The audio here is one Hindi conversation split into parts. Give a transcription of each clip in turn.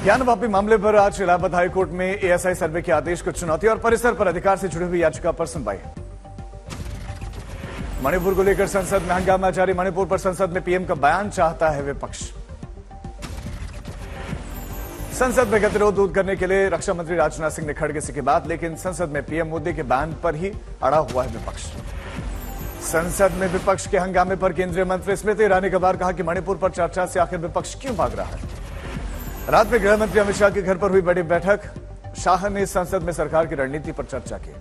ज्ञानवापी मामले पर आज इलाहाबाद हाईकोर्ट में एएसआई सर्वे के आदेश को चुनौती और परिसर पर अधिकार से जुड़ी हुई याचिका पर सुनवाई। मणिपुर को लेकर संसद में हंगामा जारी। मणिपुर पर संसद में पीएम का बयान चाहता है विपक्ष। संसद में गतिरोध दूर करने के लिए रक्षा मंत्री राजनाथ सिंह ने खड़गे से की बात, लेकिन संसद में पीएम मोदी के बयान पर ही अड़ा हुआ है विपक्ष। संसद में विपक्ष के हंगामे पर केंद्रीय मंत्री स्मृति ईरानी का बार कहा कि मणिपुर पर चर्चा से आखिर विपक्ष क्यों भाग रहा है। रात में गृह मंत्री अमित शाह के घर पर हुई बड़ी बैठक। शाह ने संसद में सरकार की रणनीति पर चर्चा की।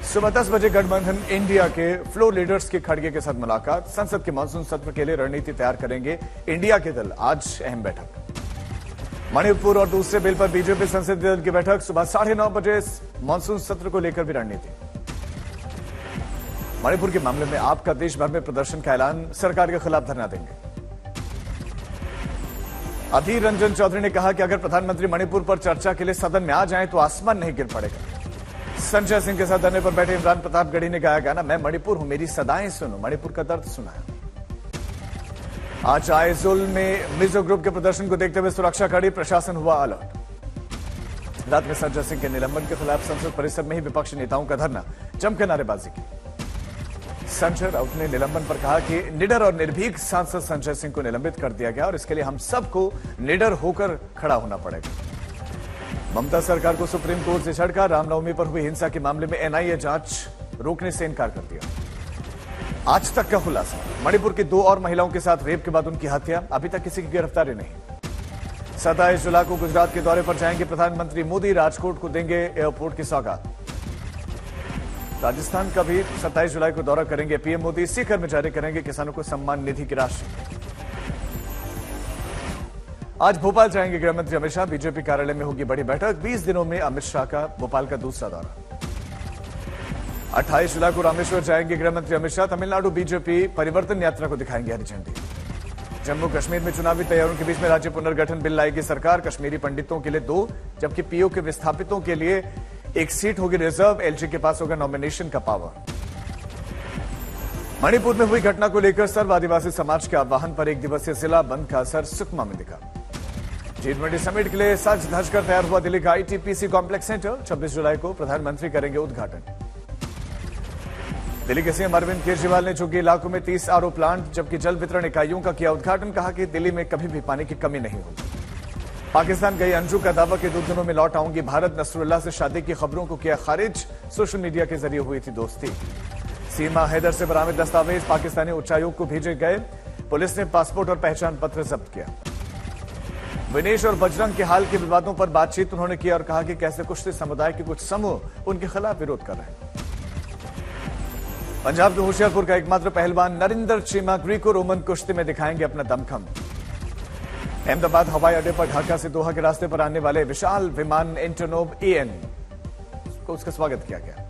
सुबह 10 बजे गठबंधन इंडिया के फ्लोर लीडर्स के खड़गे के साथ मुलाकात। संसद के मानसून सत्र के लिए रणनीति तैयार करेंगे इंडिया के दल। आज अहम बैठक। मणिपुर और दूसरे बिल पर बीजेपी संसदीय दल की बैठक। सुबह 9:30 बजे मानसून सत्र को लेकर भी रणनीति। मणिपुर के मामले में आपका देश भर में प्रदर्शन का ऐलान। सरकार के खिलाफ धरना देंगे। अधीर रंजन चौधरी ने कहा कि अगर प्रधानमंत्री मणिपुर पर चर्चा के लिए सदन में आ जाएं तो आसमान नहीं गिर पड़ेगा। संजय सिंह के साथ धरने पर बैठे इमरान प्रतापगढ़ी ने गाया गाना, मैं मणिपुर हूं मेरी सदाएं सुनो, मणिपुर का दर्द सुना है। आज आइजोल में मिजो ग्रुप के प्रदर्शन को देखते हुए सुरक्षा कड़ी, प्रशासन हुआ अलर्ट। रात में संजय सिंह के निलंबन के खिलाफ संसद परिसर में ही विपक्षी नेताओं का धरना, जमकर नारेबाजी की। संजय राउत ने निलंबन पर कहा कि निडर और निर्भीक सांसद संजय सिंह को निलंबित कर दिया गया और इसके लिए हम सबको निडर होकर खड़ा होना पड़ेगा। ममता सरकार को सुप्रीम कोर्ट से झटका। रामनवमी पर हुई हिंसा के मामले में एनआईए जांच रोकने से इनकार कर दिया। आज तक का खुलासा, मणिपुर की 2 और महिलाओं के साथ रेप के बाद उनकी हत्या, अभी तक किसी की गिरफ्तारी नहीं। 27 जुलाई को गुजरात के दौरे पर जाएंगे प्रधानमंत्री मोदी। राजकोट को देंगे एयरपोर्ट की सौगात। राजस्थान का भी 27 जुलाई को दौरा करेंगे पीएम मोदी। सीकर में जारी करेंगे किसानों को सम्मान निधि की राशि। आज भोपाल जाएंगे गृह मंत्री अमित शाह। बीजेपी कार्यालय में होगी बड़ी बैठक। 20 दिनों में अमित शाह का भोपाल का दूसरा दौरा। 28 जुलाई को रामेश्वर जाएंगे गृह मंत्री अमित शाह। तमिलनाडु बीजेपी परिवर्तन यात्रा को दिखाएंगे हरी झंडी। जम्मू कश्मीर में चुनावी तैयारियों के बीच में राज्य पुनर्गठन बिल लाएगी सरकार। कश्मीरी पंडितों के लिए 2 जबकि पीओ के विस्थापितों के लिए 1 सीट होगी रिजर्व। एलजी के पास होगा नॉमिनेशन का पावर। मणिपुर में हुई घटना को लेकर सर्व आदिवासी समाज के आह्वान पर 1 दिवसीय जिला बंद का असर सुकमा में दिखा। G20 समिट के लिए सज धज कर तैयार हुआ दिल्ली का आईटीपीसी कॉम्प्लेक्स सेंटर। 26 जुलाई को प्रधानमंत्री करेंगे उद्घाटन। दिल्ली के सीएम अरविंद केजरीवाल ने झुग्गी इलाकों में 30 आरओ प्लांट जबकि जल वितरण इकाइयों का किया उद्घाटन। कहा कि दिल्ली में कभी भी पानी की कमी नहीं होगी। पाकिस्तान गई अंजू का दावा कि 2 दिनों में लौट आऊंगी भारत। नसरुल्लाह से शादी की खबरों को किया खारिज। सोशल मीडिया के जरिए हुई थी दोस्ती। सीमा हैदर से बरामद दस्तावेज पाकिस्तानी उच्चायोग को भेजे गए। पुलिस ने पासपोर्ट और पहचान पत्र जब्त किया। विनेश और बजरंग के हाल के विवादों पर बातचीत उन्होंने की और कहा कि कैसे कुश्ती समुदाय के कुछ समूह उनके खिलाफ विरोध कर रहे हैं। पंजाब के होशियारपुर का एकमात्र पहलवान नरिंदर चीमा ग्रीको रोमन कुश्ती में दिखाएंगे अपना दमखम। अहमदाबाद हवाई अड्डे पर ढाका से दोहा के रास्ते पर आने वाले विशाल विमान एंटोनोव एएन को उसका स्वागत किया गया।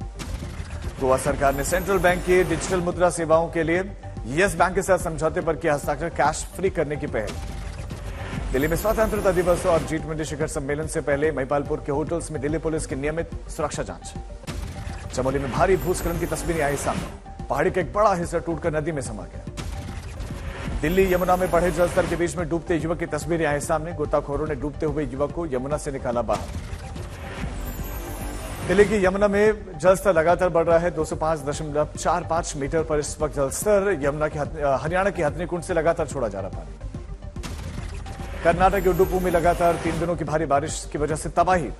गोवा सरकार ने सेंट्रल बैंक की डिजिटल मुद्रा सेवाओं के लिए यस बैंक के साथ समझौते पर किया हस्ताक्षर। कैश फ्री करने की पहल। दिल्ली में स्वतंत्रता दिवस और G20 शिखर सम्मेलन से पहले महिपालपुर के होटल्स में दिल्ली पुलिस की नियमित सुरक्षा जांच। चमोली में भारी भूस्खलन की तस्वीरें आई सामने। पहाड़ी का एक बड़ा हिस्सा टूटकर नदी में समा गया। दिल्ली यमुना में बढ़े जलस्तर के बीच में डूबते युवक की तस्वीरें आई सामने। गोताखोरों ने डूबते हुए युवक को यमुना से निकाला बाहर। दिल्ली की यमुना में जलस्तर लगातार बढ़ रहा है। 205.45 मीटर पर इस वक्त जलस्तर। यमुना की हरियाणा की हथनी कुंड से लगातार छोड़ा जा रहा पानी। कर्नाटक के उडुपी में लगातार 3 दिनों की भारी बारिश की वजह से तबाही।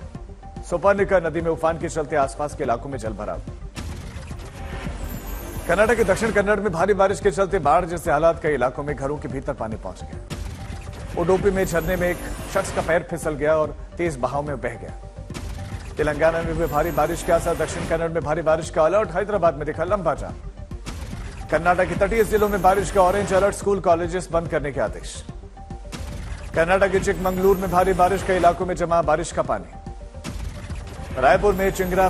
सोपानिका नदी में उफान के चलते आसपास के इलाकों में जलभराव। कर्नाटक के दक्षिण कन्नड़ में भारी बारिश के चलते बाढ़ जैसे हालात कई इलाकों में घरों के भीतर पानी पहुंच गया। उडुपी में झरने में एक शख्स का पैर फिसल गया और तेज बहाव में बह गया। तेलंगाना में हुई भारी बारिश के असर। दक्षिण कन्नड़ में भारी बारिश का अलर्ट। हैदराबाद में दिखा लंबा जाम। कर्नाटक के तटीय जिलों में बारिश का ऑरेंज अलर्ट। स्कूल कॉलेजेस बंद करने के आदेश। कर्नाटक के चिकमंगलुरु में भारी बारिश, कई इलाकों में जमा बारिश का पानी। रायपुर में चिंगरा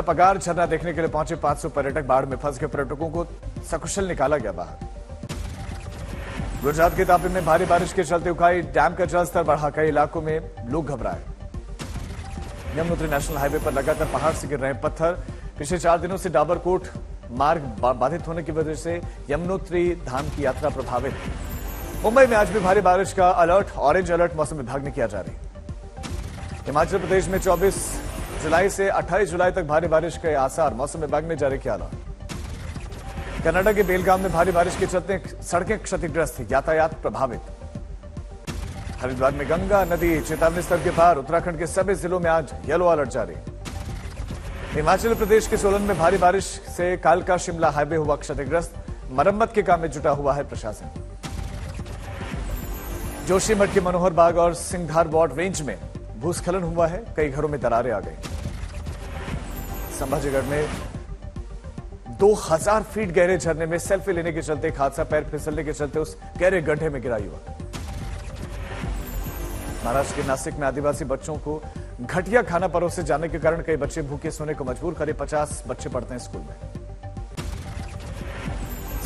पगार झरना देखने के लिए पहुंचे 500 पर्यटक। बाढ़ में फंस गए पर्यटकों को सकुशल निकाला गया बाहर। गुजरात के तापी में भारी बारिश के चलते उकाई डैम का जलस्तर बढ़ा। कई इलाकों में लोग घबराए। यमुनोत्री नेशनल हाईवे पर लगातार पहाड़ से गिर रहे पत्थर। पिछले 4 दिनों से डाबरकोट मार्ग बाधित होने की वजह से यमुनोत्री धाम की यात्रा प्रभावित। मुंबई में आज भी भारी बारिश का अलर्ट, ऑरेंज अलर्ट मौसम विभाग ने किया जारी। हिमाचल प्रदेश में 24 जुलाई से 28 जुलाई तक भारी बारिश के आसार, मौसम विभाग ने जारी किया अलर्ट। कनाडा के बेलगाम में भारी बारिश के चलते सड़कें क्षतिग्रस्त, यातायात प्रभावित। हरिद्वार में गंगा नदी चेतावनी स्तर के पार, उत्तराखंड के सभी जिलों में आज येलो अलर्ट जारी। हिमाचल प्रदेश के सोलन में भारी बारिश से कालका शिमला हाईवे हुआ क्षतिग्रस्त, मरम्मत के काम में जुटा हुआ है प्रशासन। जोशीमठ के मनोहर बाग और सिंघार वार्ड रेंज में भूस्खलन हुआ है, कई घरों में दरारें आ गई। संभाजीगढ़ में 2000 फीट गहरे झरने में सेल्फी लेने के चलते एक हादसा, पैर फिसलने के चलते उस गहरे गड्ढे में गिरा युवक। महाराष्ट्र के नासिक में आदिवासी बच्चों को घटिया खाना परोसे जाने के कारण कई बच्चे भूखे सोने को मजबूर, करीब 50 बच्चे पढ़ते हैं स्कूल में।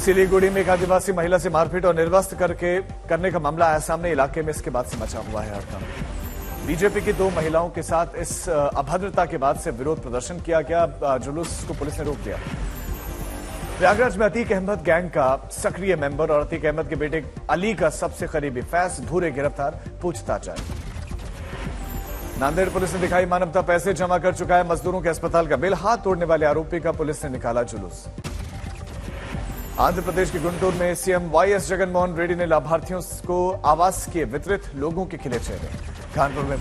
सिलीगुड़ी में एक आदिवासी महिला से मारपीट और निर्वस्त्र करने का मामला आया सामने, इलाके में इसके बाद से मचा हुआ है हड़कंप। बीजेपी की 2 महिलाओं के साथ इस अभद्रता के बाद से विरोध प्रदर्शन किया गया, जुलूस को पुलिस ने रोक दिया। प्रयागराज में अतीक अहमद गैंग का सक्रिय मेंबर और अतीक अहमद के बेटे अली का सबसे करीबी फैज धूरे गिरफ्तार, पूछताछ जारी। नांदेड़ पुलिस ने दिखाई मानवता, पैसे जमा कर चुका है मजदूरों के अस्पताल का बिल, हाथ तोड़ने वाले आरोपी का पुलिस ने निकाला जुलूस। आंध्र प्रदेश के गुंटूर में सीएम वाईएस जगनमोहन रेड्डी ने लाभार्थियों को आवास किए वितरित, लोगों के खिले चेहरे। कानपुर में